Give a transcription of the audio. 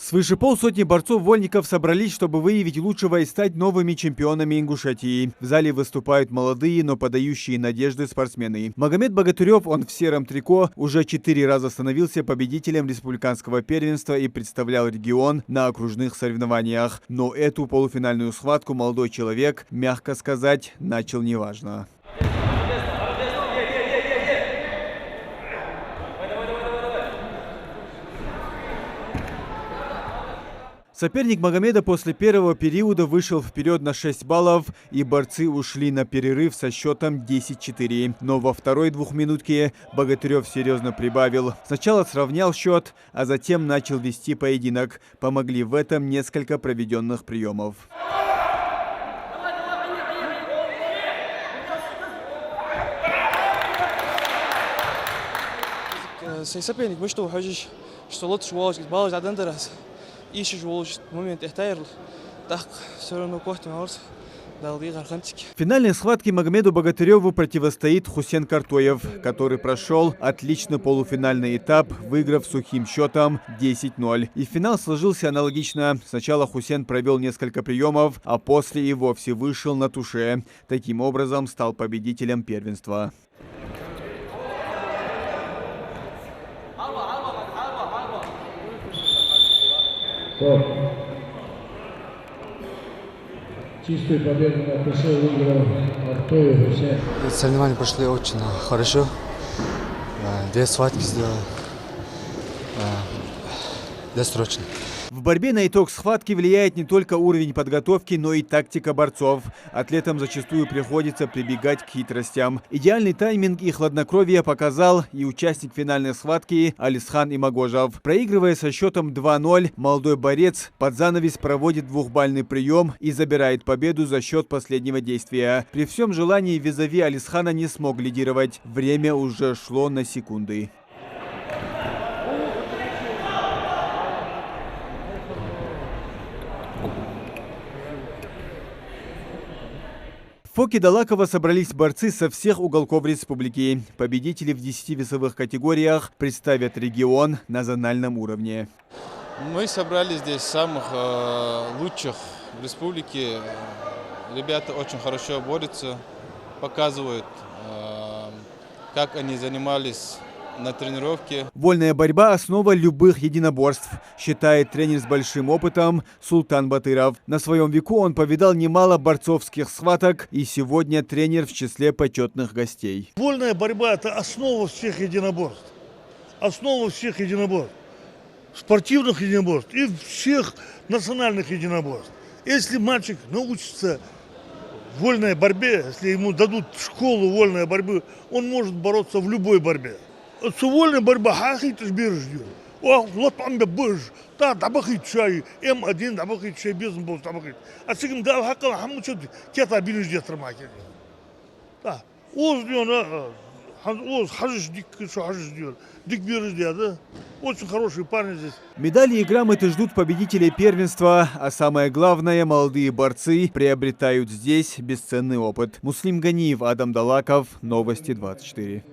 Свыше полсотни борцов-вольников собрались, чтобы выявить лучшего и стать новыми чемпионами Ингушетии. В зале выступают молодые, но подающие надежды спортсмены. Магомед Богатырев, он в сером трико, уже 4 раза становился победителем республиканского первенства и представлял регион на окружных соревнованиях. Но эту полуфинальную схватку молодой человек, мягко сказать, начал неважно. Соперник Магомеда после первого периода вышел вперед на 6 баллов, и борцы ушли на перерыв со счетом 10-4. Но во второй двухминутке Богатырев серьезно прибавил. Сначала сравнял счет, а затем начал вести поединок. Помогли в этом несколько проведенных приемов. Соперник мечту хочешь, что лучше баллы за дендерас. Ищешь момент так все равно в финальной схватке Магомеду Богатыреву противостоит Хусен Картоев, который прошел отличный полуфинальный этап, выиграв сухим счетом 10-0. И финал сложился аналогично. Сначала Хусен провел несколько приемов, а после и вовсе вышел на туше. Таким образом стал победителем первенства. Чистую победу на туше выиграл Картоев Хусен. Соревнования прошли очень хорошо. 2 схватки сделали. Досрочно. В борьбе на итог схватки влияет не только уровень подготовки, но и тактика борцов. Атлетам зачастую приходится прибегать к хитростям. Идеальный тайминг и хладнокровие показал и участник финальной схватки Алисхан Имагожев. Проигрывая со счетом 2-0, молодой борец под занавес проводит двухбальный прием и забирает победу за счет последнего действия. При всем желании визави Алисхана не смог лидировать. Время уже шло на секунды. В Фоке Далаково собрались борцы со всех уголков республики. Победители в 10 весовых категориях представят регион на зональном уровне. Мы собрали здесь самых лучших в республике. Ребята очень хорошо борются, показывают, как они занимались на тренировке. Вольная борьба – основа любых единоборств, считает тренер с большим опытом Султан Батыров. На своем веку он повидал немало борцовских схваток и сегодня тренер в числе почетных гостей. Вольная борьба – это основа всех единоборств. Основа всех единоборств. Спортивных единоборств и всех национальных единоборств. Если мальчик научится вольной борьбе, если ему дадут школу вольной борьбы, он может бороться в любой борьбе. Вольная борьба хахит жбирждю. Вот он беж, та дабахит чай, М1 дабахит чай без бос дабахит. А сегодня дал хакал хамучу кета бинждет трамаки. Да, оздёна, оз хажиш дик что хажиш дёр, дик бирждя, да. Очень хорошие парни здесь. Медали и грамоты ждут победителей первенства, а самое главное, молодые борцы приобретают здесь бесценный опыт. Муслим Ганиев, Адам Далаков, Новости 24.